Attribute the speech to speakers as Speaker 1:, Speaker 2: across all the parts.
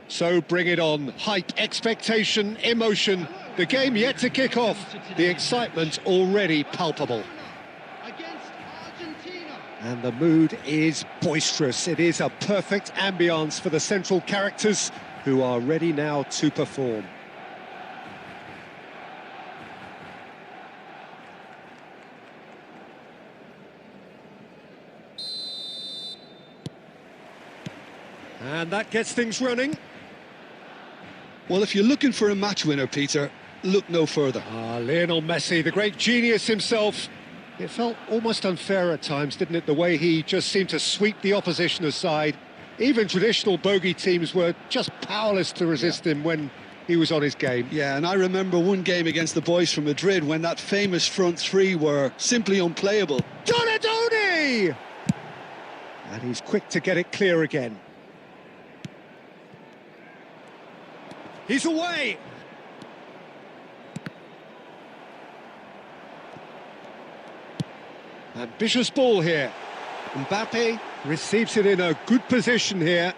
Speaker 1: So bring it on. Hype, expectation, emotion. The game yet to kick off. The excitement already palpable. And the mood is boisterous. It is a perfect ambience for the central characters who are ready now to perform. And that gets things running.
Speaker 2: Well, if you're looking for a match winner, Peter, look no further.
Speaker 1: Lionel Messi, the great genius himself. It felt almost unfair at times, didn't it, the way he just seemed to sweep the opposition aside. Even traditional bogey teams were just powerless to resist him when he was on his game.
Speaker 2: Yeah, and I remember one game against the boys from Madrid when that famous front three were simply unplayable.
Speaker 1: Donadoni! And he's quick to get it clear again. He's away! Ambitious ball here. Mbappe receives it in a good position here.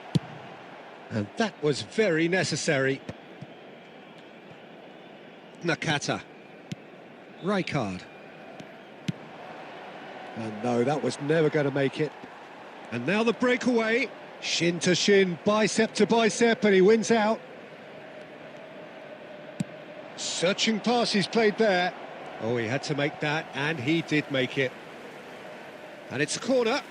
Speaker 1: And that was very necessary. Nakata. Rijkaard. And no, that was never going to make it. And now the breakaway. Shin to shin, bicep to bicep, and he wins out. Searching pass he's played there. Oh, he had to make that, and he did make it. And it's a corner.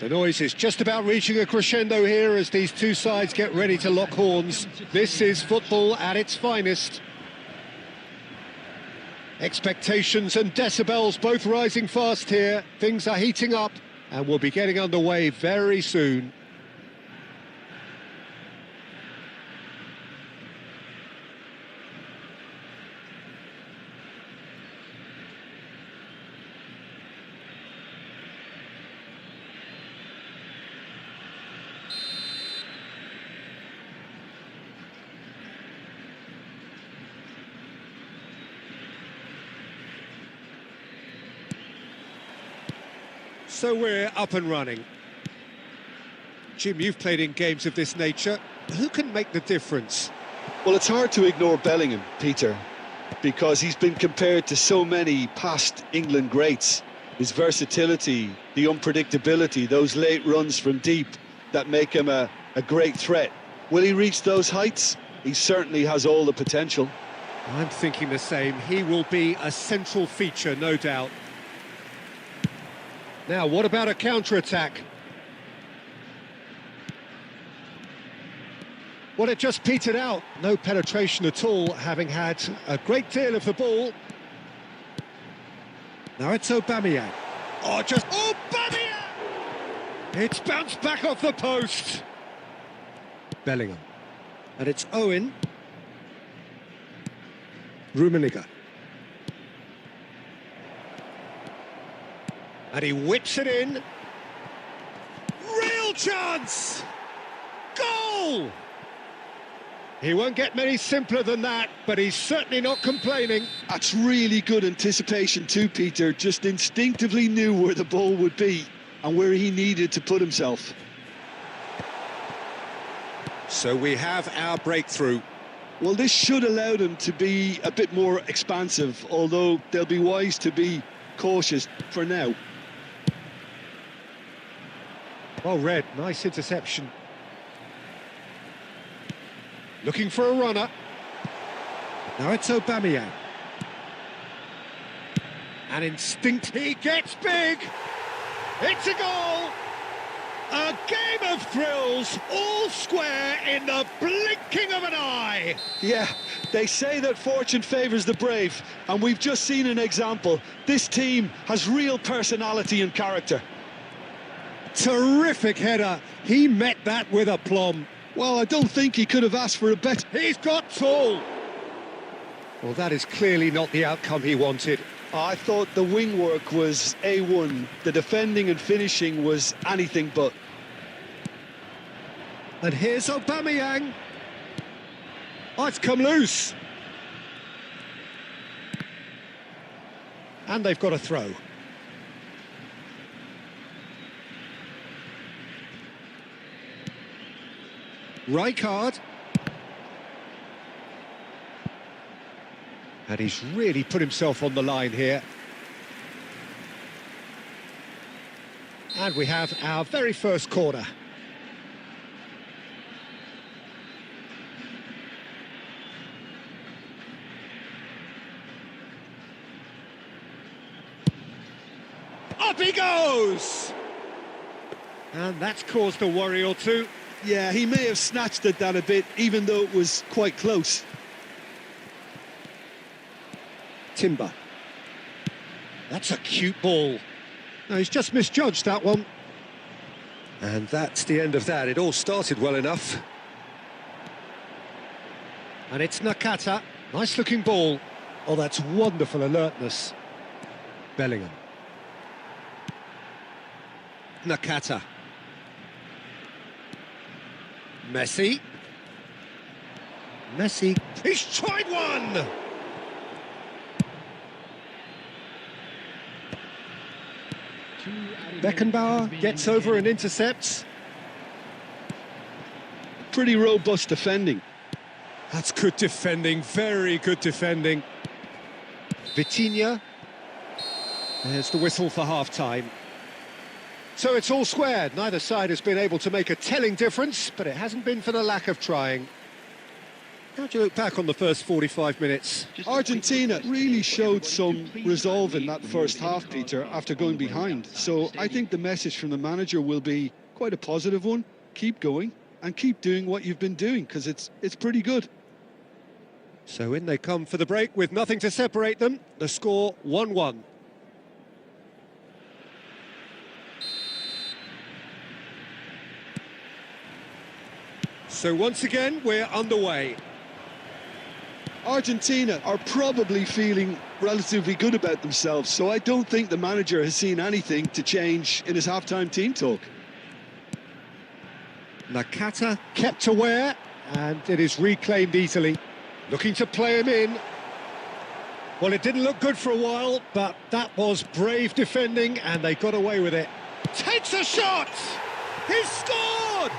Speaker 1: The noise is just about reaching a crescendo here as these two sides get ready to lock horns. This is football at its finest. Expectations and decibels both rising fast here. Things are heating up and we'll be getting underway very soon. So we're up and running. Jim, you've played in games of this nature. Who can make the difference?
Speaker 2: Well, it's hard to ignore Bellingham, Peter, because he's been compared to so many past England greats. His versatility, the unpredictability, those late runs from deep that make him a great threat. Will he reach those heights? He certainly has all the potential.
Speaker 1: I'm thinking the same. He will be a central feature, no doubt. Now, what about a counter-attack? Well, it just petered out. No penetration at all, having had a great deal of the ball. Now it's Aubameyang. Oh, just Aubameyang! It's bounced back off the post. Bellingham. And it's Owen. Rummenigge. And he whips it in. Real chance! Goal! He won't get many simpler than that, but he's certainly not complaining.
Speaker 2: That's really good anticipation too, Peter. Just instinctively knew where the ball would be and where he needed to put himself.
Speaker 1: So we have our breakthrough.
Speaker 2: Well, this should allow them to be a bit more expansive, although they'll be wise to be cautious for now.
Speaker 1: Well read, nice interception. Looking for a runner. Now it's Aubameyang. An instinct, he gets big! It's a goal! A game of thrills, all square in the blinking of an eye!
Speaker 2: Yeah, they say that fortune favours the brave, and we've just seen an example. This team has real personality and character.
Speaker 1: Terrific header, he met that with aplomb.
Speaker 2: Well, I don't think he could have asked for a better...
Speaker 1: He's got tall! Well, that is clearly not the outcome he wanted.
Speaker 2: I thought the wing work was A1. The defending and finishing was anything but.
Speaker 1: And here's Aubameyang. Oh, it's come loose. And they've got a throw. Rijkaard. And he's really put himself on the line here. And we have our very first corner. Up he goes! And that's caused a worry or two.
Speaker 2: Yeah, he may have snatched at that a bit, even though it was quite close.
Speaker 1: Timber. That's a cute ball. No, he's just misjudged that one. And that's the end of that. It all started well enough. And it's Nakata. Nice looking ball. Oh, that's wonderful alertness. Bellingham. Nakata. Messi. Messi. He's tried one! Beckenbauer gets over and intercepts.
Speaker 2: Pretty robust defending.
Speaker 1: That's good defending, very good defending. Vitinha. There's the whistle for half-time. So it's all squared. Neither side has been able to make a telling difference, but it hasn't been for the lack of trying. How do you look back on the first 45 minutes?
Speaker 2: Argentina really showed some resolve in that first half, Peter, after going behind. So I think the message from the manager will be quite a positive one. Keep going and keep doing what you've been doing, because it's pretty good.
Speaker 1: So in they come for the break with nothing to separate them. The score 1-1. So once again, we're underway.
Speaker 2: Argentina are probably feeling relatively good about themselves, so I don't think the manager has seen anything to change in his half-time team talk.
Speaker 1: Nakata kept aware, and it is reclaimed easily. Looking to play him in. Well, it didn't look good for a while, but that was brave defending, and they got away with it. takes a shot! He's scored!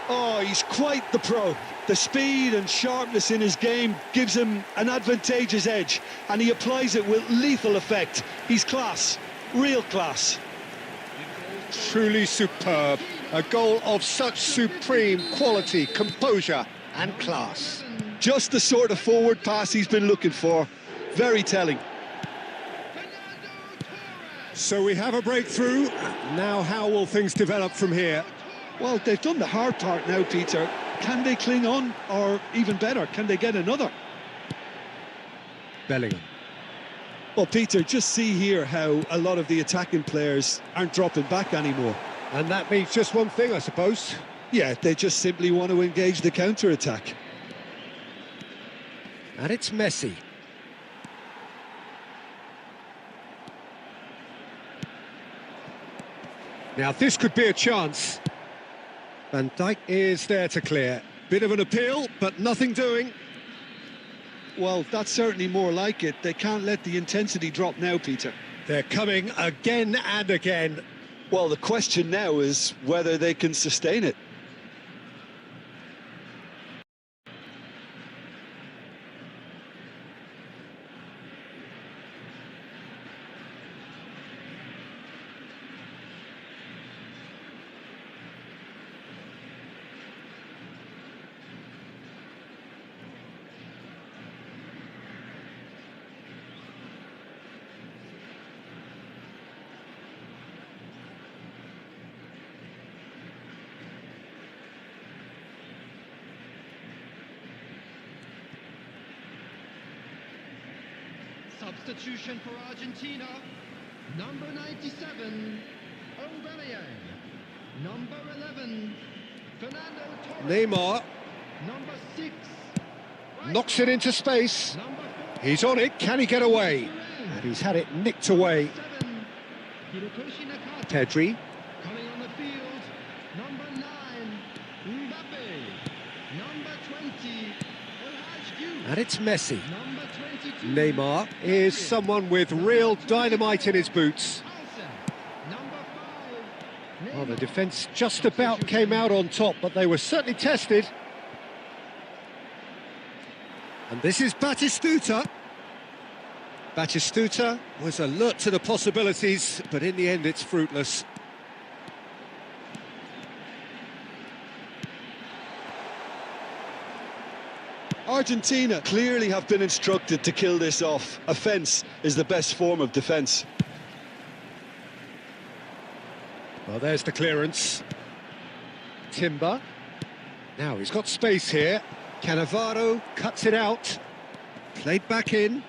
Speaker 2: Oh, he's quite the pro. The speed and sharpness in his game gives him an advantageous edge, and he applies it with lethal effect. He's class, real class.
Speaker 1: Truly superb. A goal of such supreme quality, composure and class.
Speaker 2: Just the sort of forward pass he's been looking for. Very telling.
Speaker 1: So we have a breakthrough. Now how will things develop from here?
Speaker 2: Well, they've done the hard part now, Peter. Can they cling on, or even better, can they get another?
Speaker 1: Bellingham.
Speaker 2: Well, Peter, just see here how a lot of the attacking players aren't dropping back anymore.
Speaker 1: And that means just one thing, I suppose.
Speaker 2: Yeah, they just simply want to engage the counter-attack.
Speaker 1: And it's Messi. Now this could be a chance. Van Dijk is there to clear. Bit of an appeal, but nothing doing.
Speaker 2: Well, that's certainly more like it. They can't let the intensity drop now, Peter.
Speaker 1: They're coming again and again.
Speaker 2: Well, the question now is whether they can sustain it.
Speaker 3: Substitution for Argentina, number 97, Aubameyang, number 11, Fernando Torres,
Speaker 1: Neymar
Speaker 3: number 6,
Speaker 1: knocks it into space.
Speaker 3: number 4,
Speaker 1: He's on it, can he get away? And he's had it nicked away.
Speaker 3: 7, Hirotoshi Nakata,
Speaker 1: Pedri,
Speaker 3: coming on the field, number 9, Mbappe, number 20, El
Speaker 1: and it's Messi.
Speaker 3: number 22,
Speaker 1: Neymar is someone with real dynamite in his boots.
Speaker 3: number 5,
Speaker 1: Well, the defence just about came out on top, but they were certainly tested. And this is Batistuta. Batistuta was alert to the possibilities, but in the end it's fruitless.
Speaker 2: Argentina clearly have been instructed to kill this off. Offence is the best form of defence.
Speaker 1: Well, there's the clearance. Timber. Now he's got space here. Cannavaro cuts it out. Played back in.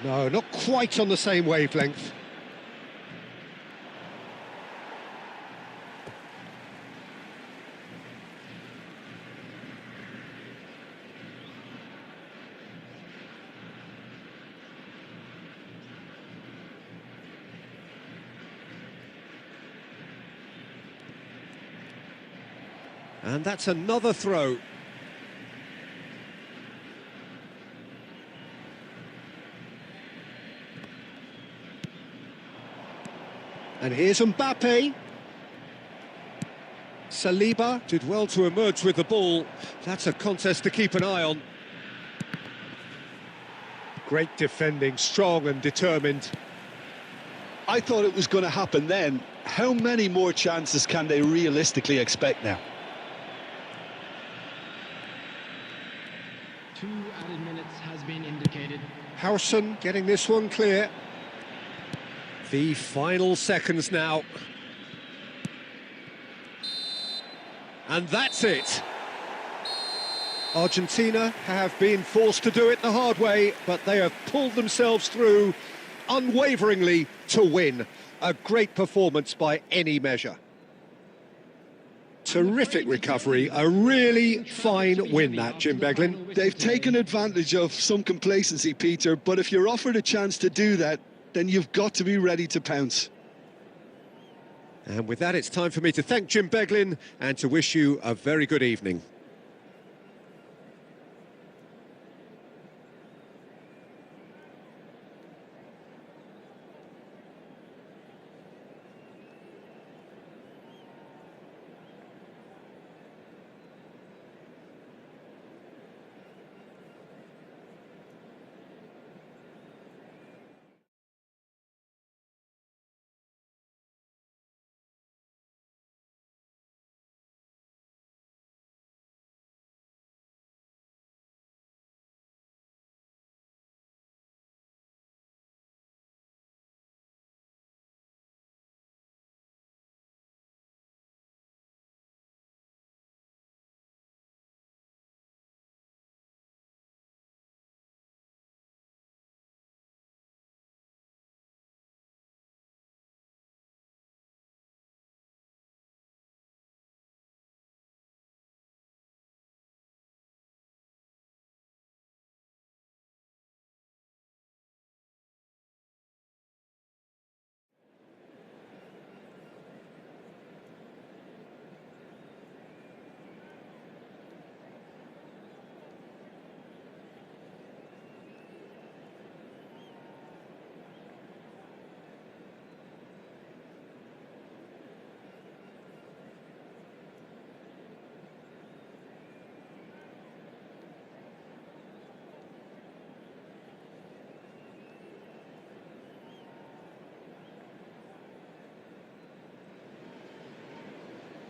Speaker 1: No, not quite on the same wavelength. And that's another throw. And here's Mbappe. Saliba did well to emerge with the ball. That's a contest to keep an eye on. Great defending, strong and determined.
Speaker 2: I thought it was going to happen then. How many more chances can they realistically expect now?
Speaker 3: 2 added minutes has been indicated.
Speaker 1: Howson getting this one clear. The final seconds now. And that's it. Argentina have been forced to do it the hard way, but they have pulled themselves through unwaveringly to win. A great performance by any measure. Terrific recovery, a really fine win that, Jim Beglin.
Speaker 2: They've taken advantage of some complacency, Peter, but if you're offered a chance to do that, then you've got to be ready to pounce.
Speaker 1: And with that, it's time for me to thank Jim Beglin and to wish you a very good evening.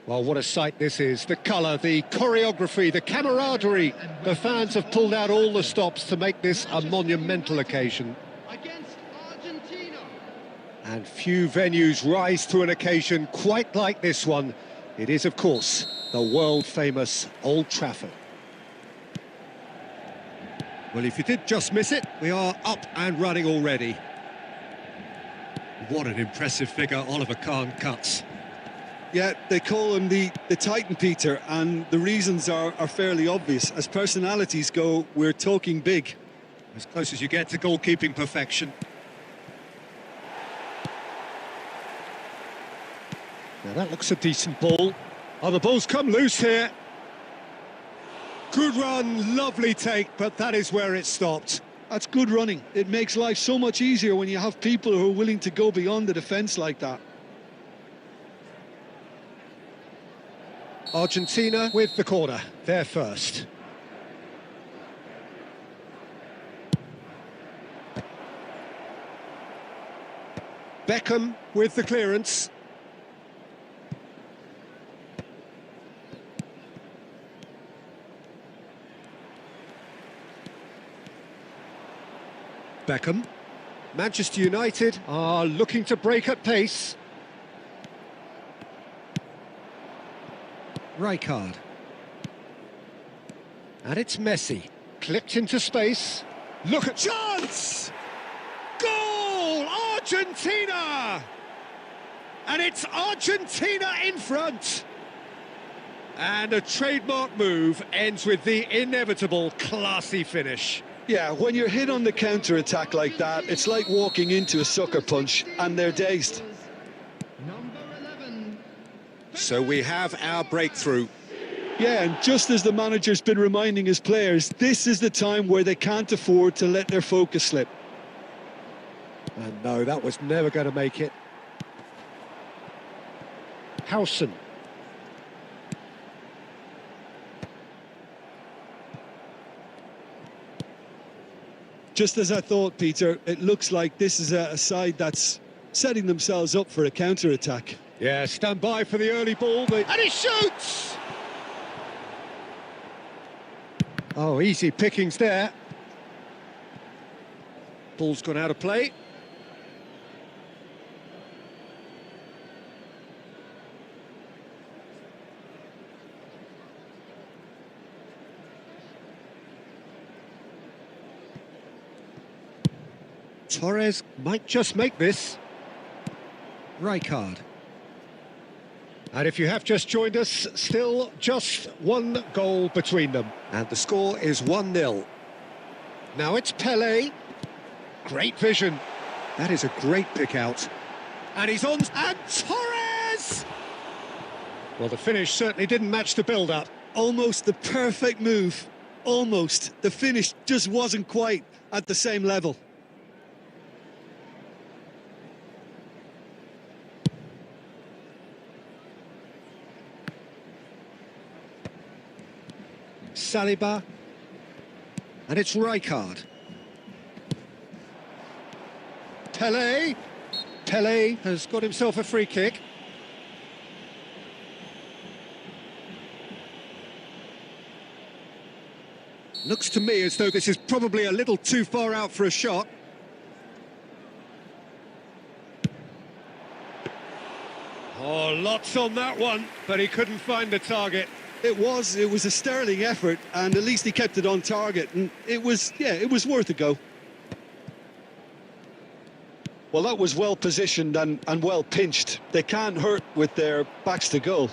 Speaker 1: Well, what a sight this is. The colour, the choreography, the camaraderie. The fans have pulled out all the stops to make this a monumental occasion.
Speaker 3: Against Argentina.
Speaker 1: And few venues rise to an occasion quite like this one. It is, of course, the world-famous Old Trafford. Well, if you did just miss it, we are up and running already. What an impressive figure Oliver Kahn cuts.
Speaker 2: Yeah, they call him the Titan, Peter, and the reasons are fairly obvious. As personalities go, we're talking big.
Speaker 1: As close as you get to goalkeeping perfection. Now that looks a decent ball. Oh, the ball's come loose here. Good run, lovely take, but that is where it stopped.
Speaker 2: That's good running. It makes life so much easier when you have people who are willing to go beyond the defence like that.
Speaker 1: Argentina with the corner, they're first. Beckham with the clearance. Beckham. Manchester United are looking to break at pace. Rijkaard. And it's Messi. Clipped into space. Look at chance! Goal! Argentina! And it's Argentina in front. And a trademark move ends with the inevitable classy finish.
Speaker 2: Yeah, when you're hit on the counter-attack like that, it's like walking into a sucker punch and they're dazed.
Speaker 3: Number 11.
Speaker 1: So we have our breakthrough.
Speaker 2: Yeah, and just as the manager's been reminding his players, this is the time where they can't afford to let their focus slip.
Speaker 1: And no, that was never going to make it. Howson.
Speaker 2: Just as I thought, Peter, it looks like this is a side that's setting themselves up for a counter-attack.
Speaker 1: Yeah, stand by for the early ball. And he shoots! Oh, easy pickings there. Ball's gone out of play. Torres might just make this. Rijkaard. And if you have just joined us, still just one goal between them. And the score is 1-0. Now it's Pelé. Great vision. That is a great pick out. And he's on. And Torres! Well, the finish certainly didn't match the build-up.
Speaker 2: Almost the perfect move. Almost. The finish just wasn't quite at the same level.
Speaker 1: Saliba, and it's Rijkaard. Pelé has got himself a free kick. Looks to me as though this is probably a little too far out for a shot. Oh, lots on that one, but he couldn't find the target.
Speaker 2: It was a sterling effort, and at least he kept it on target, and it was worth a go. Well, that was well positioned and well pinched. They can't hurt with their backs to goal.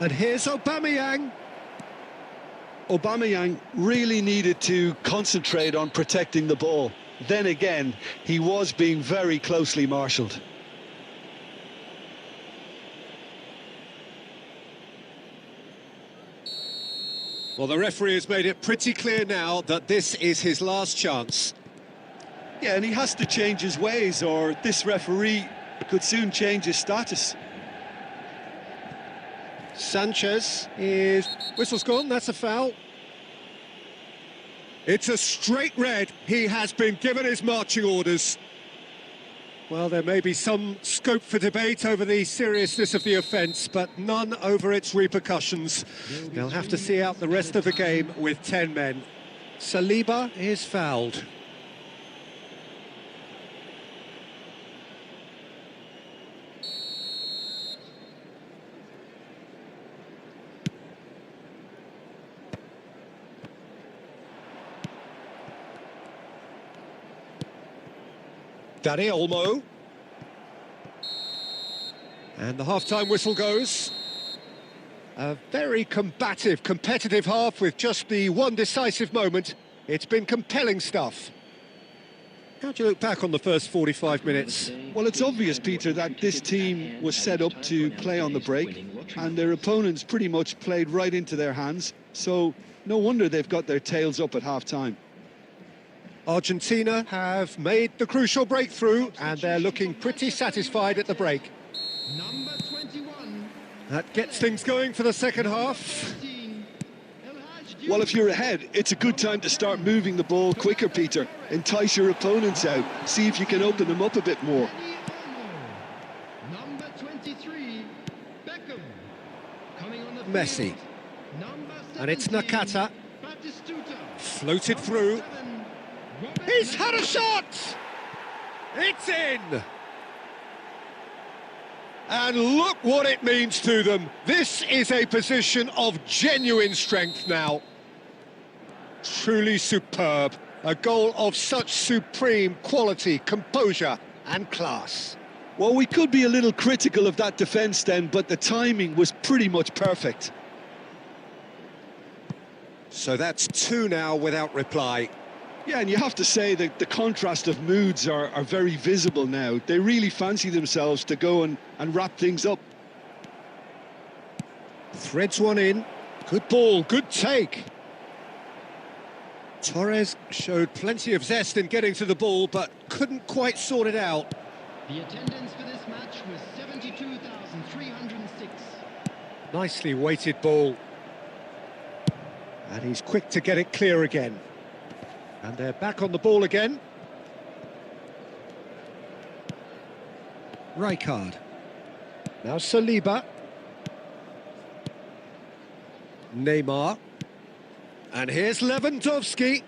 Speaker 1: And here's Aubameyang.
Speaker 2: Aubameyang really needed to concentrate on protecting the ball. Then again, he was being very closely marshalled.
Speaker 1: Well, the referee has made it pretty clear now that this is his last chance.
Speaker 2: Yeah, and he has to change his ways, or this referee could soon change his status.
Speaker 1: Sanchez is... Whistle's gone, that's a foul. It's a straight red. He has been given his marching orders. Well, there may be some scope for debate over the seriousness of the offence, but none over its repercussions. They'll have to see out the rest of the game with 10 men. Saliba is fouled. Danny Olmo. And the half-time whistle goes. A very combative, competitive half with just the one decisive moment. It's been compelling stuff. How do you look back on the first 45 minutes?
Speaker 2: Well, it's obvious, Peter, that this team was set up to play on the break, and their opponents pretty much played right into their hands, so no wonder they've got their tails up at half-time.
Speaker 1: Argentina have made the crucial breakthrough, and they're looking pretty satisfied at the break.
Speaker 3: Number 21.
Speaker 1: That gets things going for the second half.
Speaker 3: 15.
Speaker 2: Well, if you're ahead, it's a good time to start moving the ball quicker, Peter. Entice your opponents out, see if you can open them up a bit more.
Speaker 3: Number 23. Beckham. Coming on the
Speaker 1: Messi.
Speaker 3: field. Number
Speaker 1: And it's
Speaker 3: 17,
Speaker 1: Nakata.
Speaker 3: Batistuta.
Speaker 1: Floated
Speaker 3: Number
Speaker 1: through.
Speaker 3: 7, Robert
Speaker 1: He's had a
Speaker 3: Lewandowski.
Speaker 1: shot! It's in! And look what it means to them. This is a position of genuine strength now. Truly superb. A goal of such supreme quality, composure and class.
Speaker 2: Well, we could be a little critical of that defence then, but the timing was pretty much perfect.
Speaker 1: So that's two now without reply.
Speaker 2: Yeah, and you have to say that the contrast of moods are very visible now. They really fancy themselves to go and wrap things up.
Speaker 1: Threads one in. Good ball, good take. Torres showed plenty of zest in getting to the ball, but couldn't quite sort it out.
Speaker 3: The attendance for this match was 72,306.
Speaker 1: Nicely weighted ball. And he's quick to get it clear again. And they're back on the ball again. Rijkaard. Now Saliba. Neymar. And here's Lewandowski.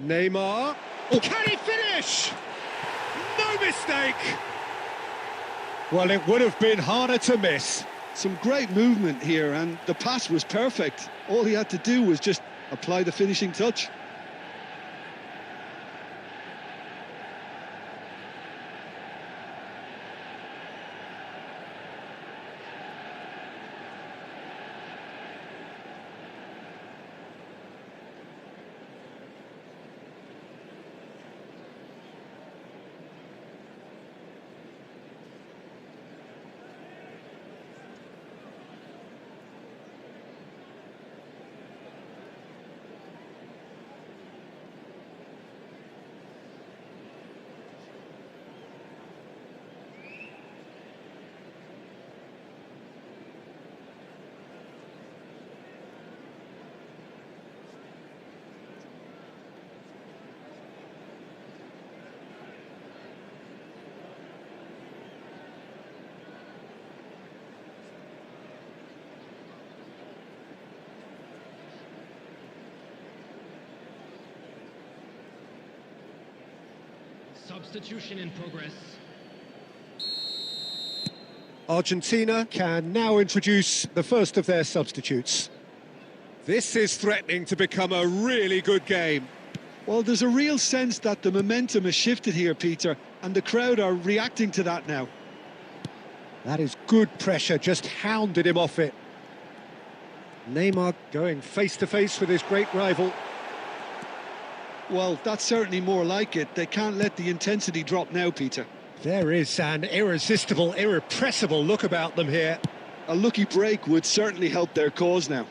Speaker 1: Neymar. Oh, can he finish? No mistake! Well, it would have been harder to miss.
Speaker 2: Some great movement here, and the pass was perfect. All he had to do was just apply the finishing touch.
Speaker 3: Substitution in progress.
Speaker 1: Argentina can now introduce the first of their substitutes. This is threatening to become a really good game.
Speaker 2: Well, there's a real sense that the momentum has shifted here, Peter, and the crowd are reacting to that now.
Speaker 1: That is good pressure, just hounded him off it. Neymar going face-to-face with his great rival.
Speaker 2: Well, that's certainly more like it. They can't let the intensity drop now, Peter.
Speaker 1: There is an irresistible, irrepressible look about them here.
Speaker 2: A lucky break would certainly help their cause now.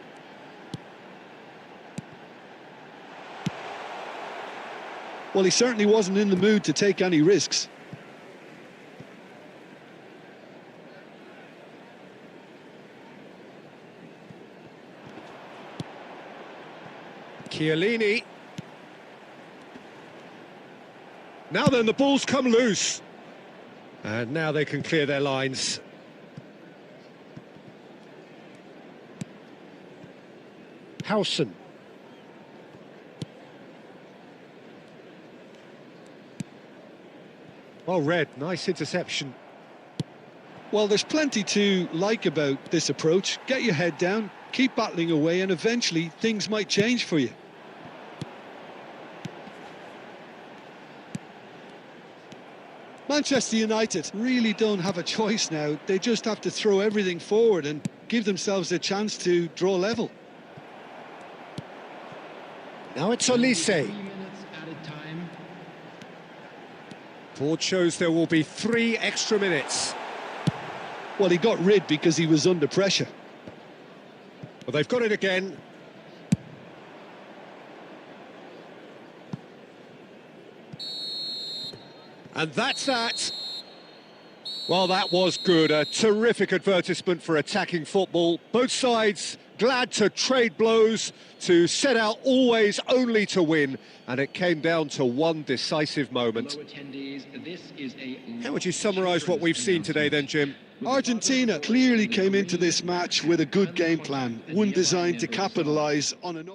Speaker 2: Well, he certainly wasn't in the mood to take any risks.
Speaker 1: Chiellini. Now then, the ball's come loose. And now they can clear their lines. Howson. Well read, nice interception.
Speaker 2: Well, there's plenty to like about this approach. Get your head down, keep battling away, and eventually things might change for you. Manchester United really don't have a choice now. They just have to throw everything forward and give themselves a chance to draw level.
Speaker 1: Now it's Olise.
Speaker 3: 3 minutes added time.
Speaker 1: Board shows there will be 3 extra minutes.
Speaker 2: Well, he got rid because he was under pressure.
Speaker 1: Well, they've got it again. And that's that. Well, that was good. A terrific advertisement for attacking football. Both sides glad to trade blows, to set out always only to win. And it came down to one decisive moment. How would you summarise what we've seen today then, Jim?
Speaker 2: Argentina clearly came into this match with a good game plan, one designed to capitalise on an...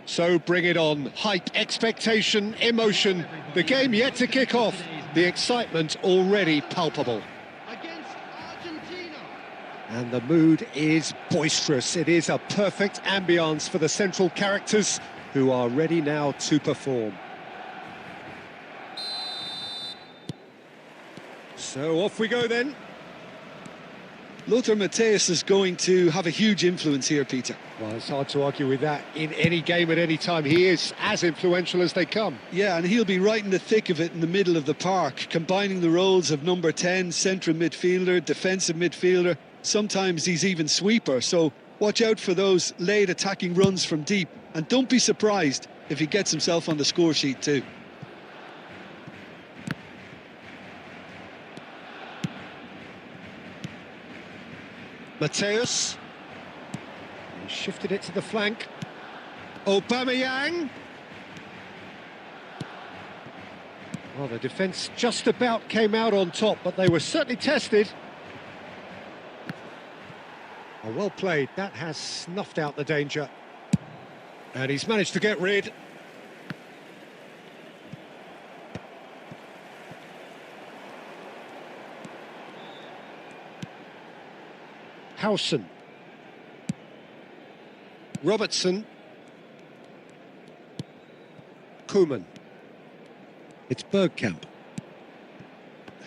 Speaker 1: So bring it on. Hype, expectation, emotion. The game yet to kick off. The excitement already palpable.
Speaker 3: Against Argentina.
Speaker 1: And the mood is boisterous. It is a perfect ambience for the central characters who are ready now to perform. So off we go then.
Speaker 2: Lothar Matthäus is going to have a huge influence here, Peter.
Speaker 1: Well, it's hard to argue with that. In any game at any time, he is as influential as they come.
Speaker 2: Yeah, and he'll be right in the thick of it in the middle of the park, combining the roles of number 10, central midfielder, defensive midfielder. Sometimes he's even sweeper, so watch out for those late attacking runs from deep. And don't be surprised if he gets himself on the score sheet too.
Speaker 1: Matthäus. He shifted it to the flank. Aubameyang. Well, the defence just about came out on top, but they were certainly tested. Oh, well played. That has snuffed out the danger. And he's managed to get rid. Howson. Robertson. Koeman. It's Bergkamp.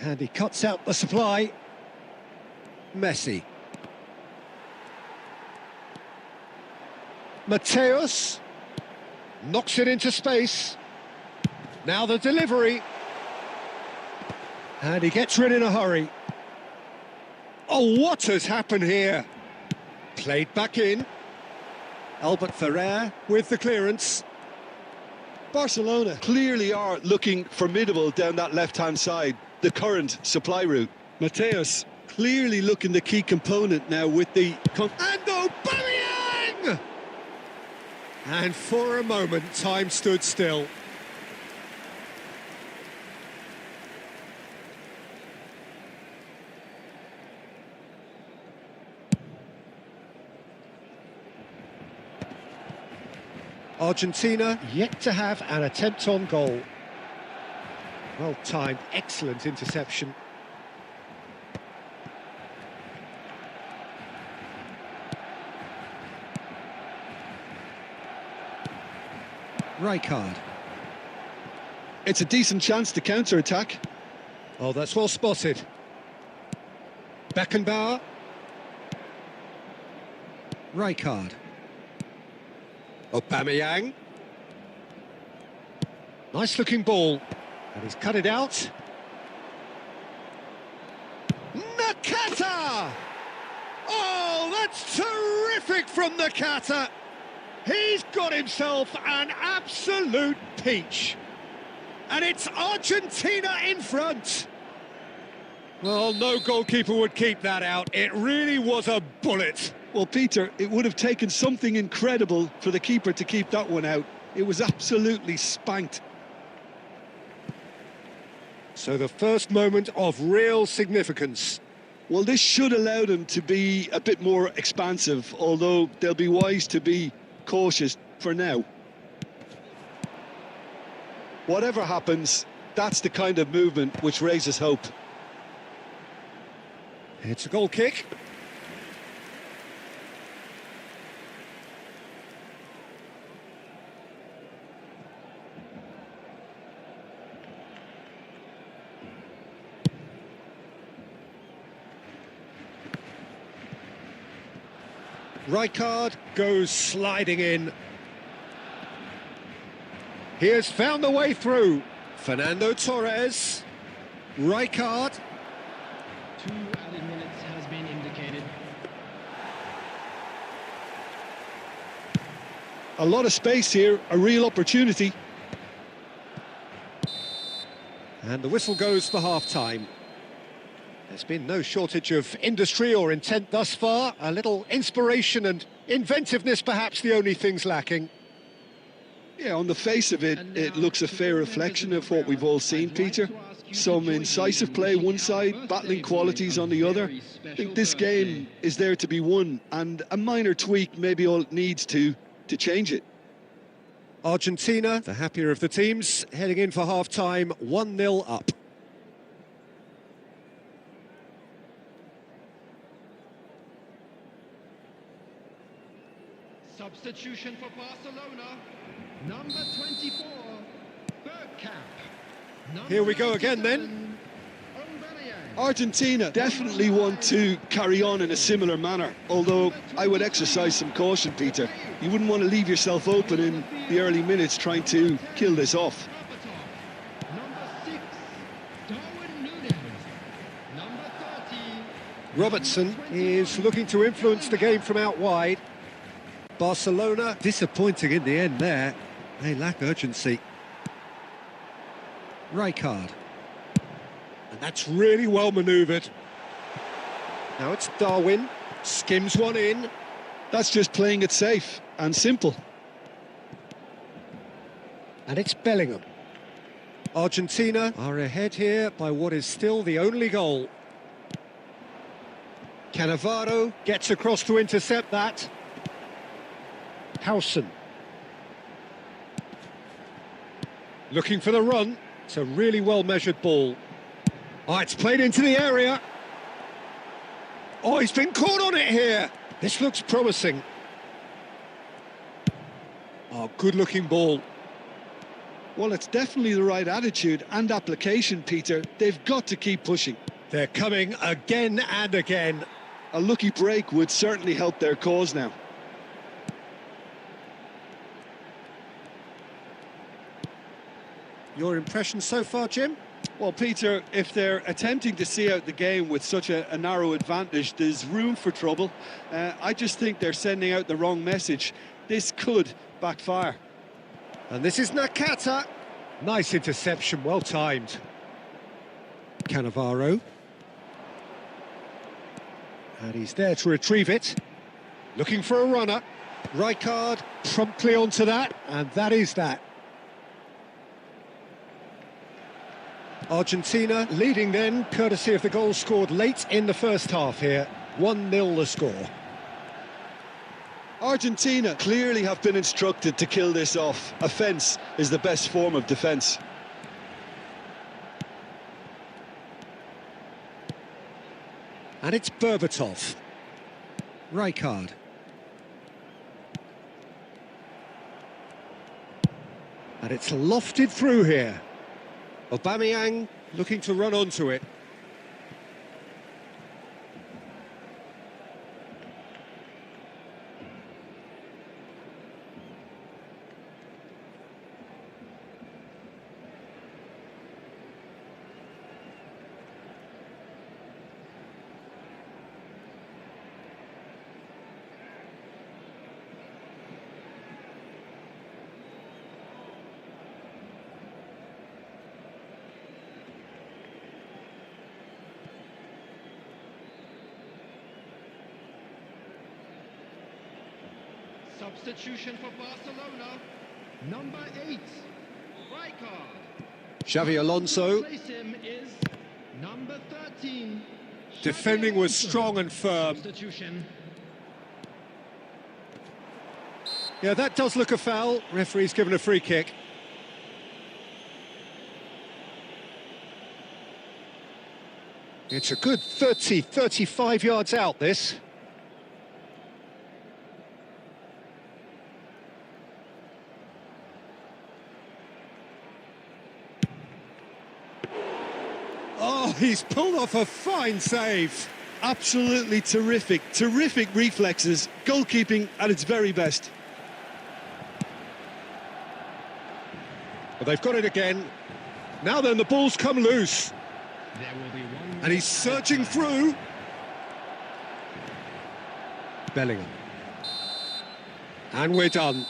Speaker 1: And he cuts out the supply. Messi. Matthäus. Knocks it into space. Now the delivery. And he gets rid in a hurry. Oh, what has happened here? Played back in. Albert Ferrer with the clearance.
Speaker 2: Barcelona clearly are looking formidable down that left-hand side, the current supply route. Matthäus clearly looking the key component now with the...
Speaker 1: And Aubameyang! And for a moment, time stood still. Argentina yet to have an attempt on goal. Well timed, excellent interception. Rijkaard.
Speaker 2: It's a decent chance to counter-attack.
Speaker 1: Oh, that's well spotted. Beckenbauer. Rijkaard. Aubameyang. Nice looking ball. And he's cut it out. Nakata! Oh, that's terrific from Nakata! He's got himself an absolute peach. And it's Argentina in front. Well, no goalkeeper would keep that out. It really was a bullet.
Speaker 2: Well, Peter, it would have taken something incredible for the keeper to keep that one out. It was absolutely spanked.
Speaker 1: So the first moment of real significance.
Speaker 2: Well, this should allow them to be a bit more expansive, although they'll be wise to be cautious for now. Whatever happens, that's the kind of movement which raises hope.
Speaker 1: It's a goal kick. Rijkaard goes sliding in. He has found the way through. Fernando Torres. Rijkaard.
Speaker 4: 2 added minutes has been indicated.
Speaker 2: A lot of space here, a real opportunity.
Speaker 1: And the whistle goes for half-time. There's been no shortage of industry or intent thus far. A little inspiration and inventiveness, perhaps the only things lacking.
Speaker 2: Yeah, on the face of it, it looks a fair reflection of what we've all seen, Peter. Some incisive play one side, battling qualities on the other. I think this game is there to be won, and a minor tweak maybe all it needs to change it.
Speaker 1: Argentina, the happier of the teams, heading in for half-time, 1-0 up.
Speaker 3: Substitution for Barcelona. Number 24, Bergkamp.
Speaker 1: Here we go again then.
Speaker 2: Argentina definitely want to carry on in a similar manner, although I would exercise some caution, Peter. You wouldn't want to leave yourself open in the early minutes trying to kill this off.
Speaker 3: Number 6, Darwin Núñez. Number 30.
Speaker 1: Robertson is looking to influence the game from out wide. Barcelona disappointing in the end there. They lack urgency. Rijkaard. And that's really well manoeuvred. Now it's Darwin. Skims one in.
Speaker 2: That's just playing it safe and simple.
Speaker 1: And it's Bellingham. Argentina are ahead here by what is still the only goal. Cannavaro gets across to intercept that. Howson. Looking for the run. It's a really well-measured ball. Oh, it's played into the area. Oh, he's been caught on it here. This looks promising. Oh, good-looking ball.
Speaker 2: Well, it's definitely the right attitude and application, Peter. They've got to keep pushing.
Speaker 1: They're coming again and again.
Speaker 2: A lucky break would certainly help their cause now.
Speaker 1: Your impression so far, Jim?
Speaker 2: Well, Peter, if they're attempting to see out the game with such a narrow advantage, there's room for trouble. I just think they're sending out the wrong message. This could backfire.
Speaker 1: And this is Nakata. Nice interception, well timed. Cannavaro. And he's there to retrieve it. Looking for a runner. Rijkaard promptly onto that, and that is that. Argentina leading then, courtesy of the goal scored late in the first half here. 1-0 the score.
Speaker 2: Argentina clearly have been instructed to kill this off. Offence is the best form of defence.
Speaker 1: And it's Berbatov. Rijkaard. And it's lofted through here. Aubameyang looking to run onto it.
Speaker 3: Substitution for Barcelona. Number 8, Rijkaard.
Speaker 1: Xavi Alonso.
Speaker 3: Replace him is number 13.
Speaker 1: Defending
Speaker 3: Xavi
Speaker 1: was
Speaker 3: Alonso.
Speaker 1: strong and firm.
Speaker 3: Substitution.
Speaker 1: Yeah, that does look a foul. Referee's given a free kick. It's a good 30, 35 yards out, this. Oh, he's pulled off a fine save.
Speaker 2: Absolutely terrific, terrific reflexes. Goalkeeping at its very best.
Speaker 1: Well, they've got it again. Now then, the ball's come loose.
Speaker 4: There will be one.
Speaker 1: And he's surging through. Bellingham. And we're done.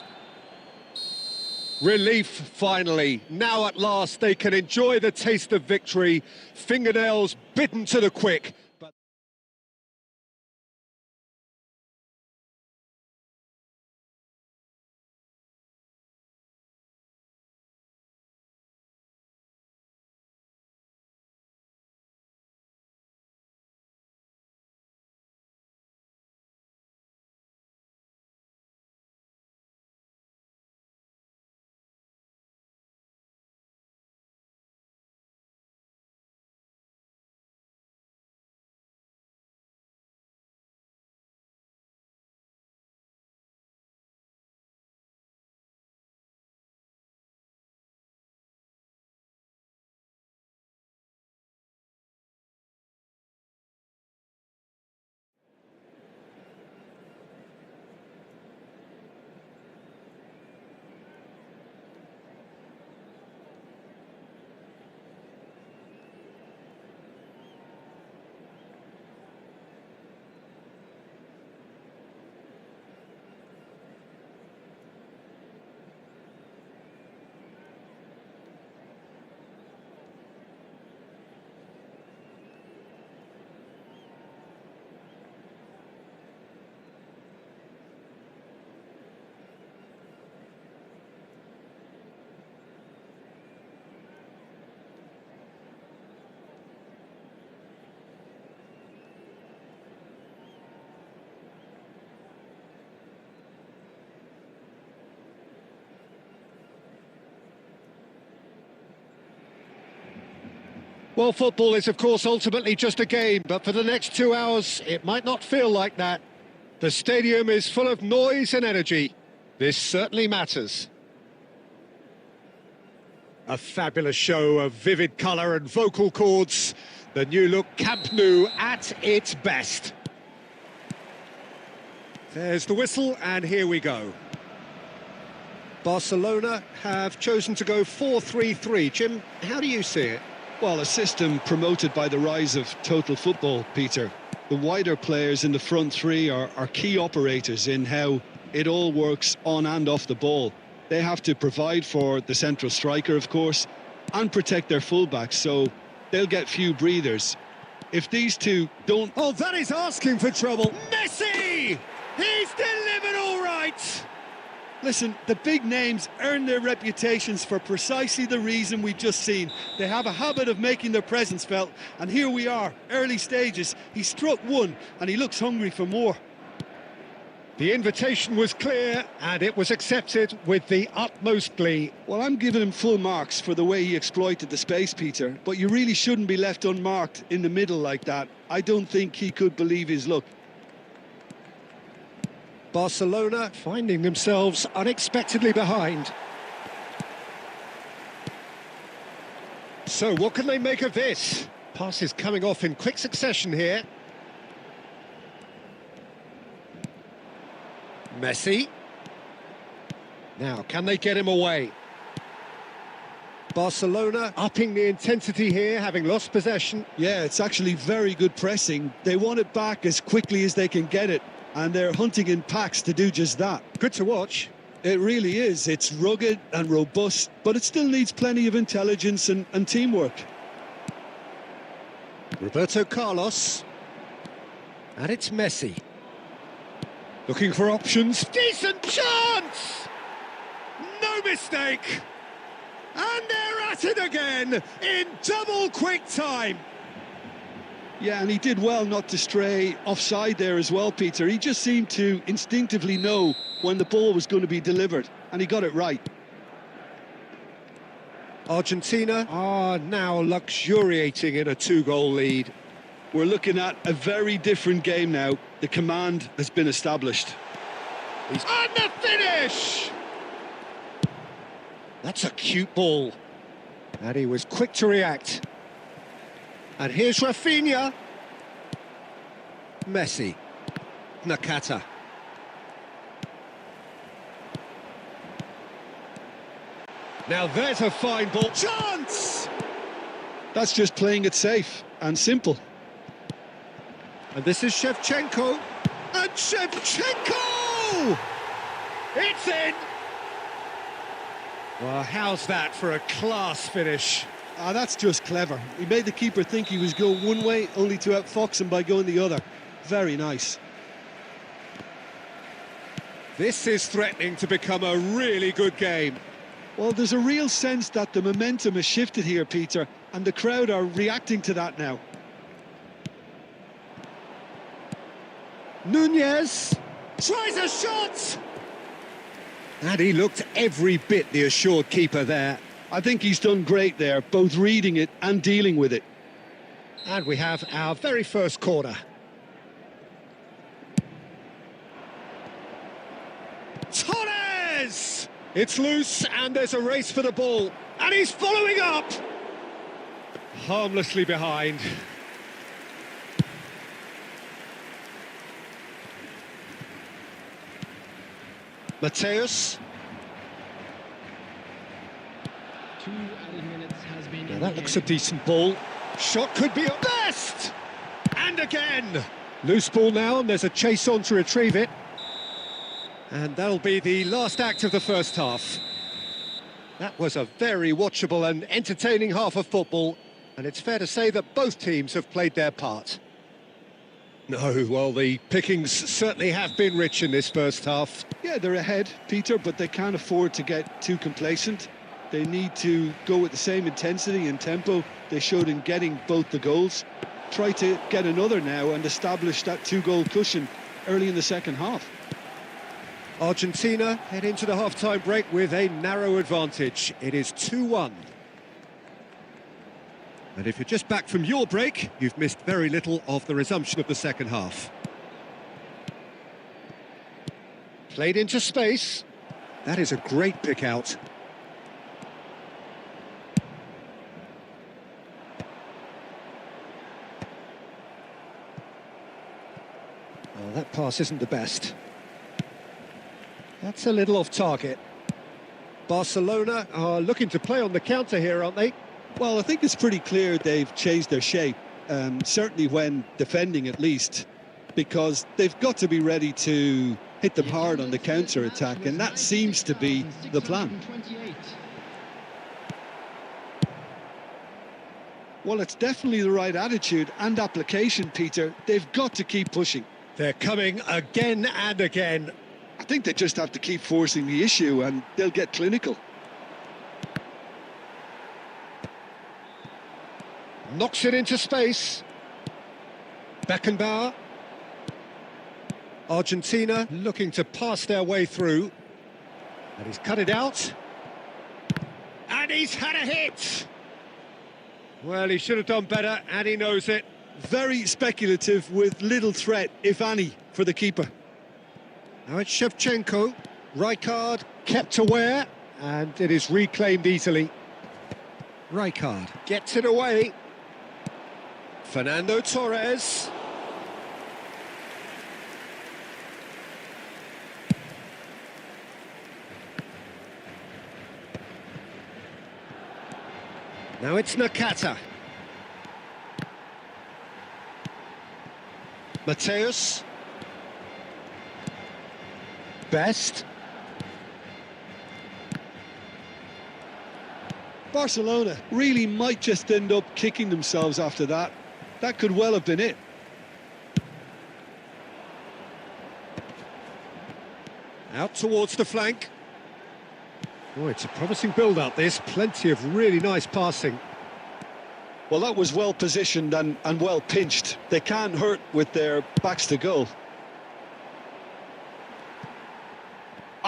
Speaker 1: Relief, finally. Now at last they can enjoy the taste of victory. Fingernails bitten to the quick. Well, football is, of course, ultimately just a game, but for the next 2 hours, it might not feel like that. The stadium is full of noise and energy. This certainly matters. A fabulous show of vivid colour and vocal cords. The new look Camp Nou at its best. There's the whistle, and here we go. Barcelona have chosen to go 4-3-3. Jim, how do you see it?
Speaker 2: Well, a system promoted by the rise of total football, Peter. The wider players in the front three are key operators in how it all works on and off the ball. They have to provide for the central striker, of course, and protect their fullbacks, so they'll get few breathers. If these two don't...
Speaker 1: Oh, that is asking for trouble. Messi! He's delivered all right!
Speaker 2: Listen, the big names earn their reputations for precisely the reason we've just seen. They have a habit of making their presence felt, and here we are, early stages. He struck one, and he looks hungry for more.
Speaker 1: The invitation was clear, and it was accepted with the utmost glee.
Speaker 2: Well, I'm giving him full marks for the way he exploited the space, Peter, but you really shouldn't be left unmarked in the middle like that. I don't think he could believe his luck.
Speaker 1: Barcelona finding themselves unexpectedly behind. So what can they make of this? Passes coming off in quick succession here. Messi. Now, can they get him away? Barcelona upping the intensity here, having lost possession.
Speaker 2: Yeah, it's actually very good pressing. They want it back as quickly as they can get it, and they're hunting in packs to do just that.
Speaker 1: Good to watch.
Speaker 2: It really is. It's rugged and robust, but it still needs plenty of intelligence and teamwork.
Speaker 1: Roberto Carlos. And it's Messi. Looking for options. Decent chance! No mistake! And they're at it again in double quick time.
Speaker 2: Yeah, and he did well not to stray offside there as well, Peter. He just seemed to instinctively know when the ball was going to be delivered, and he got it right.
Speaker 1: Argentina are now luxuriating in a two-goal lead.
Speaker 2: We're looking at a very different game now. The command has been established.
Speaker 1: He's on the finish! That's a cute ball. And he was quick to react. And here's Rafinha. Messi. Nakata. Now there's a fine ball. Chance!
Speaker 2: That's just playing it safe and simple.
Speaker 1: And this is Shevchenko. And Shevchenko! It's in! Well, how's that for a class finish?
Speaker 2: Ah, that's just clever. He made the keeper think he was going one way, only to outfox him by going the other. Very nice.
Speaker 1: This is threatening to become a really good game.
Speaker 2: Well, there's a real sense that the momentum has shifted here, Peter, and the crowd are reacting to that now.
Speaker 1: Nunez tries a shot! And he looked every bit the assured keeper there.
Speaker 2: I think he's done great there, both reading it and dealing with it.
Speaker 1: And we have our very first corner. Torres! It's loose and there's a race for the ball. And he's following up! Harmlessly behind. Mateus.
Speaker 4: 2 added minutes has been
Speaker 1: Now that looks a decent ball. Shot could be a best! And again! Loose ball now, and there's a chase on to retrieve it. And that'll be the last act of the first half. That was a very watchable and entertaining half of football, and it's fair to say that both teams have played their part. No, well, the pickings certainly have been rich in this first half.
Speaker 2: Yeah, they're ahead, Peter, but they can't afford to get too complacent. They need to go with the same intensity and tempo they showed in getting both the goals. Try to get another now and establish that two-goal cushion early in the second half.
Speaker 1: Argentina head into the half-time break with a narrow advantage. It is 2-1. And if you're just back from your break, you've missed very little of the resumption of the second half. Played into space. That is a great pick out. Well, that pass isn't the best. That's a little off target. Barcelona are looking to play on the counter here, aren't they?
Speaker 2: Well, I think it's pretty clear they've changed their shape, certainly when defending at least, because they've got to be ready to hit them hard on the counter-attack, and that seems to be the plan. Well, it's definitely the right attitude and application, Peter. They've got to keep pushing.
Speaker 1: They're coming again and again.
Speaker 2: I think they just have to keep forcing the issue and they'll get clinical.
Speaker 1: Knocks it into space. Beckenbauer. Argentina looking to pass their way through. And he's cut it out. And he's had a hit! Well, he should have done better, and he knows it.
Speaker 2: Very speculative with little threat, if any, for the keeper.
Speaker 1: Now it's Shevchenko. Rijkaard kept aware, and it is reclaimed easily. Rijkaard gets it away. Fernando Torres. Now it's Nakata. Mateus. Best.
Speaker 2: Barcelona really might just end up kicking themselves after that. That could well have been it.
Speaker 1: Out towards the flank. Oh, it's a promising build-up, this. Plenty of really nice passing.
Speaker 2: Well, that was well positioned and well pinched. They can't hurt with their backs to goal.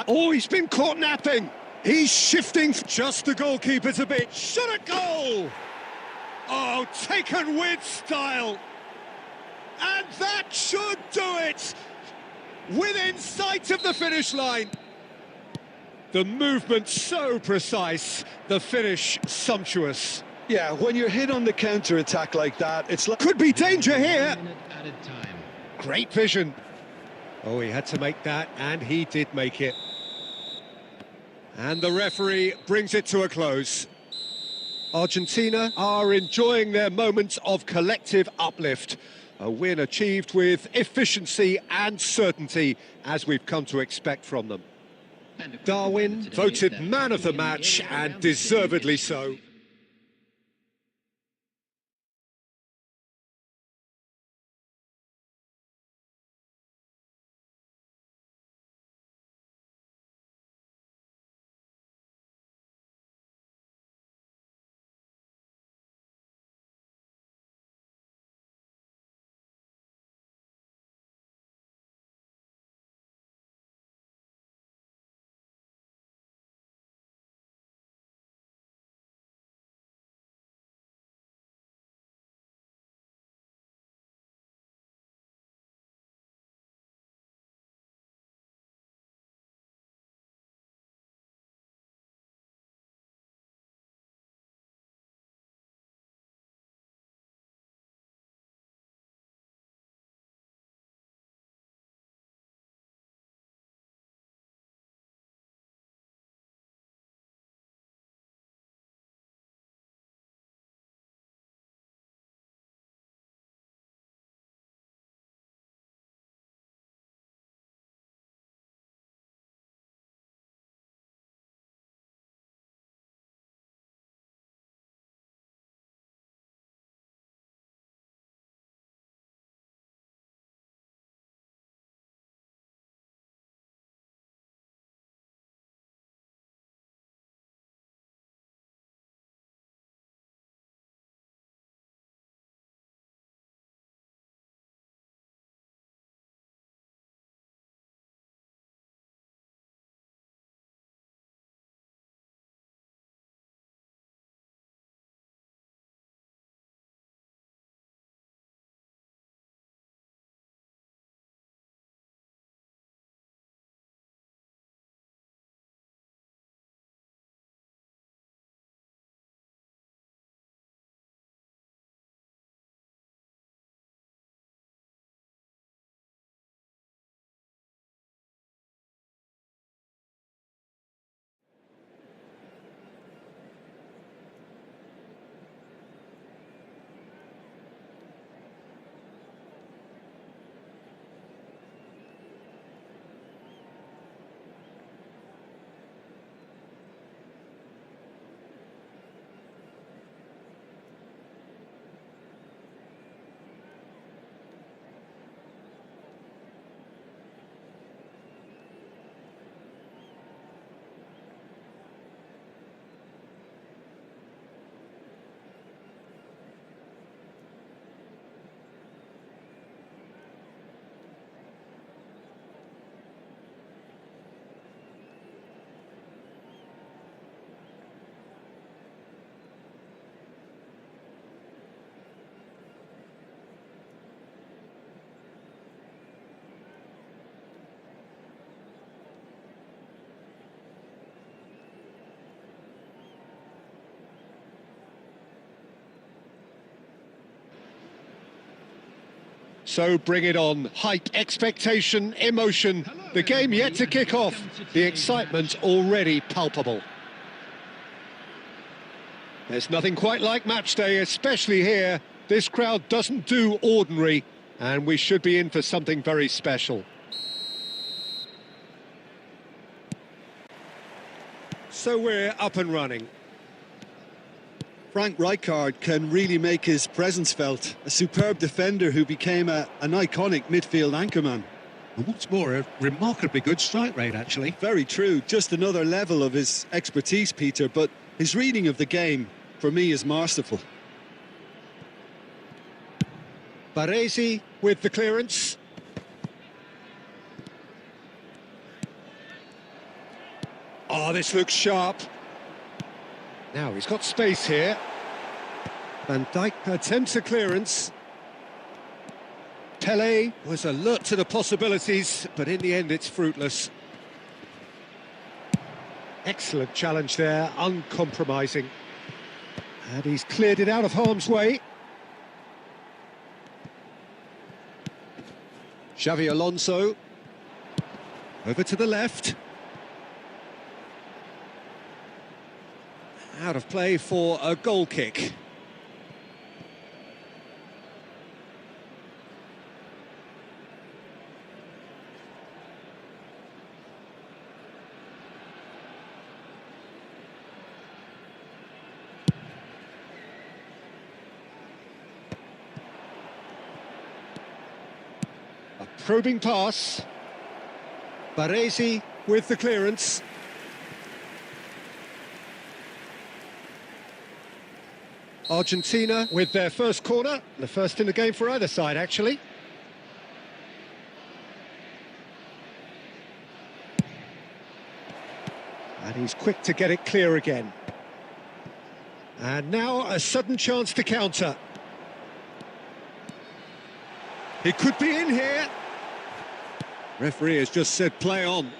Speaker 1: Oh, he's been caught napping. He's shifting just the goalkeeper's a bit. Shot at goal! Oh, taken with style. And that should do it! Within sight of the finish line. The movement so precise, the finish sumptuous.
Speaker 2: Yeah, when you're hit on the counter-attack like that, it's like...
Speaker 1: Could be danger here. Great vision. Oh, he had to make that, and he did make it. And the referee brings it to a close. Argentina are enjoying their moments of collective uplift. A win achieved with efficiency and certainty, as we've come to expect from them. Darwin voted man of the match, and deservedly so. So bring it on. Hype, expectation, emotion. The game yet to kick off. The excitement already palpable. There's nothing quite like match day, especially here. This crowd doesn't do ordinary, and we should be in for something very special. So we're up and running.
Speaker 2: Frank Rijkaard can really make his presence felt. A superb defender who became an iconic midfield anchorman.
Speaker 1: And what's more, a remarkably good strike rate, actually.
Speaker 2: Very true. Just another level of his expertise, Peter, but his reading of the game, for me, is masterful.
Speaker 1: Baresi with the clearance. Oh, this looks sharp. Now he's got space here. Van Dijk attempts a clearance. Pelé was alert to the possibilities, but in the end it's fruitless. Excellent challenge there, uncompromising. And he's cleared it out of harm's way. Xavi Alonso. Over to the left. Out of play for a goal kick. A probing pass. Baresi with the clearance. Argentina with their first corner, the first in the game for either side, actually. And he's quick to get it clear again. And now a sudden chance to counter. He could be in here. Referee has just said play on.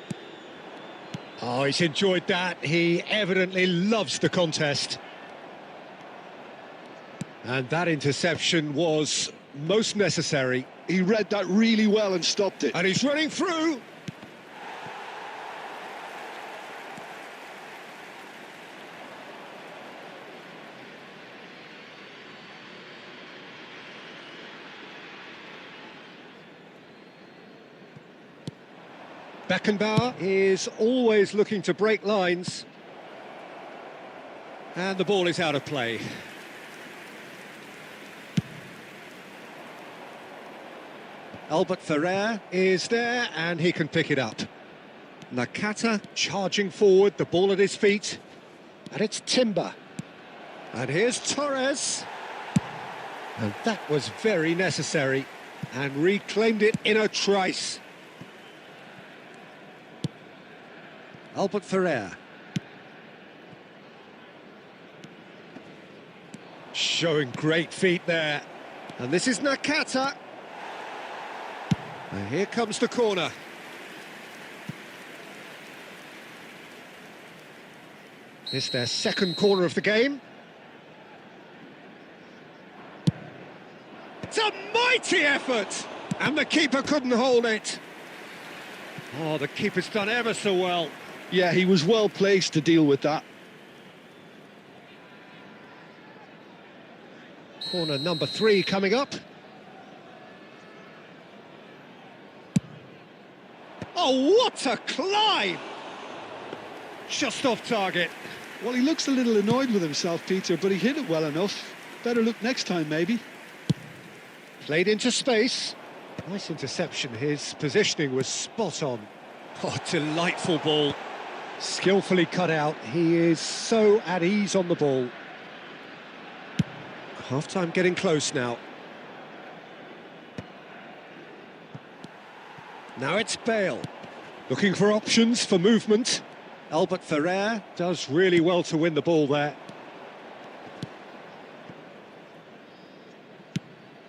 Speaker 1: Oh, he's enjoyed that. He evidently loves the contest. And that interception was most necessary.
Speaker 2: He read that really well and stopped it.
Speaker 1: And he's running through. Beckenbauer is always looking to break lines. And the ball is out of play. Albert Ferrer is there, and he can pick it up. Nakata charging forward, the ball at his feet. And it's Timber. And here's Torres. And that was very necessary. And reclaimed it in a trice. Albert Ferrer. Showing great feet there. And this is Nakata. And here comes the corner. It's their second corner of the game. It's a mighty effort! And the keeper couldn't hold it. Oh, the keeper's done ever so well.
Speaker 2: Yeah, he was well placed to deal with that.
Speaker 1: Corner number 3 coming up. Oh, what a climb! Just off target.
Speaker 2: Well, he looks a little annoyed with himself, Peter, but he hit it well enough. Better look next time, maybe.
Speaker 1: Played into space. Nice interception. His positioning was spot on. Oh, delightful ball. Skillfully cut out. He is so at ease on the ball. Half-time getting close now. Now it's Bale. Looking for options for movement. Albert Ferrer does really well to win the ball there.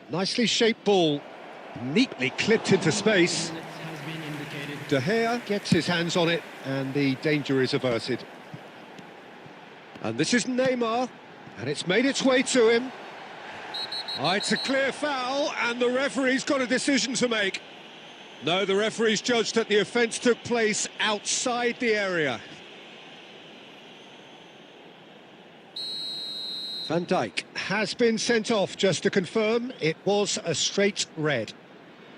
Speaker 1: Nicely shaped ball. Neatly clipped into space. De Gea gets his hands on it and the danger is averted. And this is Neymar. And it's made its way to him. Oh, it's a clear foul, and the referee's got a decision to make. No, the referee's judged that the offence took place outside the area. Van Dijk has been sent off, just to confirm it was a straight red.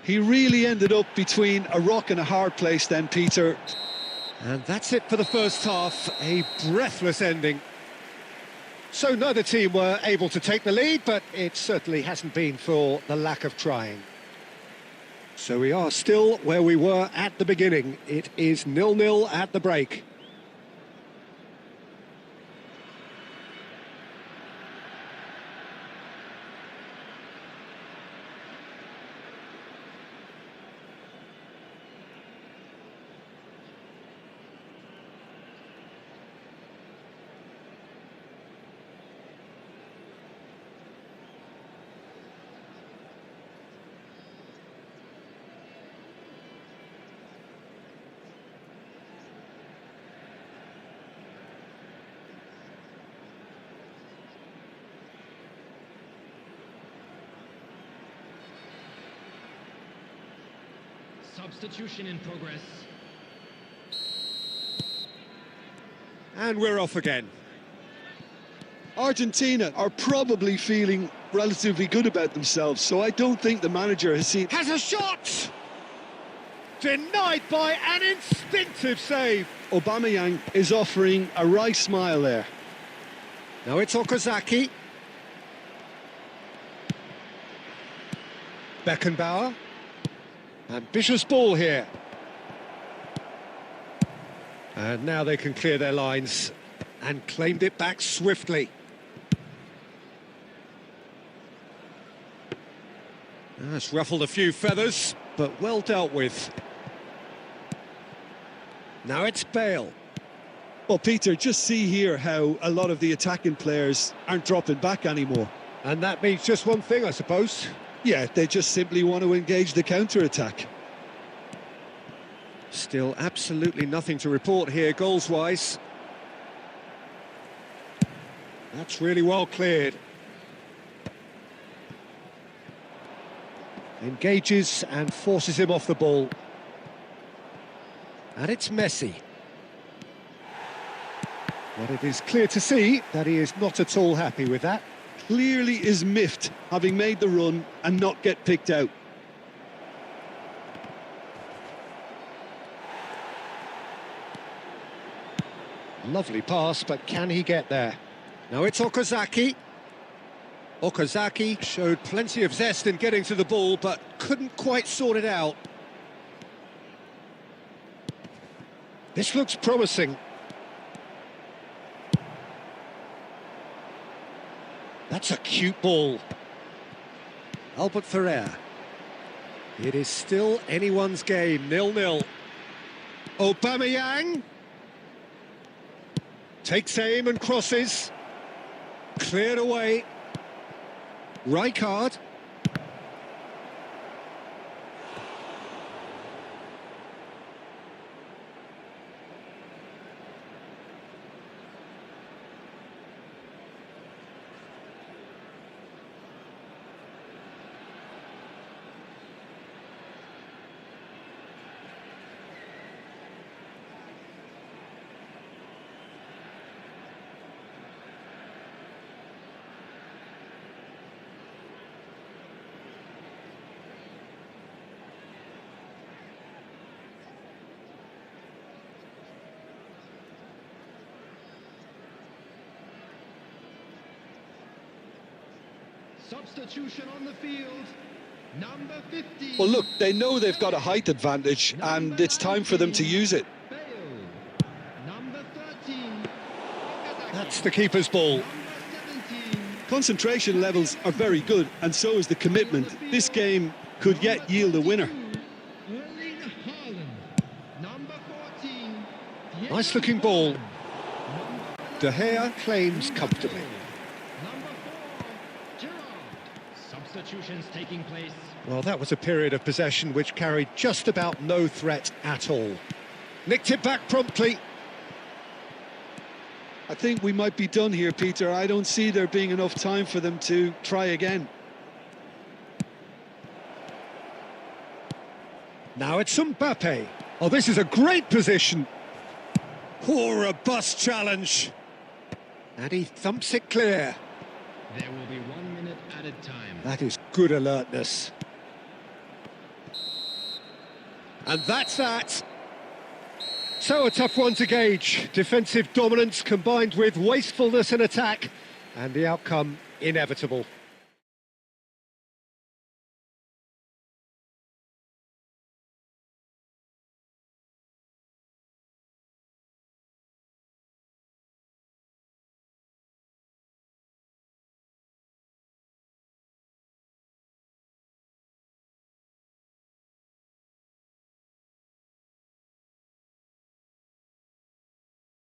Speaker 2: He really ended up between a rock and a hard place then, Peter.
Speaker 1: And that's it for the first half, a breathless ending. So neither team were able to take the lead, but it certainly hasn't been for the lack of trying. So we are still where we were at the beginning. It is 0-0 at the break.
Speaker 4: Substitution in progress.
Speaker 1: And we're off again.
Speaker 2: Argentina are probably feeling relatively good about themselves, so I don't think the manager has seen...
Speaker 1: Has a shot! Denied by an instinctive save.
Speaker 2: Aubameyang is offering a wry smile there.
Speaker 1: Now it's Okazaki. Beckenbauer. Ambitious ball here. And now they can clear their lines and claimed it back swiftly. That's ruffled a few feathers, but well dealt with. Now it's Bale.
Speaker 2: Well, Peter, just see here how a lot of the attacking players aren't dropping back anymore.
Speaker 1: And that means just one thing, I suppose.
Speaker 2: Yeah, they just simply want to engage the counter-attack.
Speaker 1: Still absolutely nothing to report here, goals-wise. That's really well cleared. Engages and forces him off the ball. And it's Messi. But it is clear to see that he is not at all happy with that.
Speaker 2: Clearly is miffed, having made the run and not get picked out.
Speaker 1: Lovely pass, but can he get there? Now it's Okazaki. Okazaki showed plenty of zest in getting to the ball, but couldn't quite sort it out. This looks promising. That's a cute ball. Albert Ferrer. It is still anyone's game, 0-0. Aubameyang. Takes aim and crosses. Cleared away. Rijkaard.
Speaker 3: Substitution on the field. Number 50.
Speaker 2: Well, look, they know they've got a height advantage, and it's time for them to use it.
Speaker 3: Bale. Number 13.
Speaker 1: That's the keeper's ball.
Speaker 3: Number 17.
Speaker 2: Concentration levels are very good, and so is the commitment. This game could yet yield a winner.
Speaker 3: Erling Haaland. Number 14.
Speaker 1: Nice looking ball. De Gea claims comfortably.
Speaker 3: Number 4. Gerrard.
Speaker 4: Substitutions taking place.
Speaker 1: Well, that was a period of possession which carried just about no threat at all. Nicked it back promptly.
Speaker 2: I think we might be done here, Peter. I don't see there being enough time for them to try again.
Speaker 1: Now it's Mbappe. Oh, this is a great position. Poor robust challenge. And he thumps it clear.
Speaker 4: There will be 1 minute added time.
Speaker 1: That is good alertness. And that's that. So a tough one to gauge. Defensive dominance combined with wastefulness in attack. And the outcome inevitable.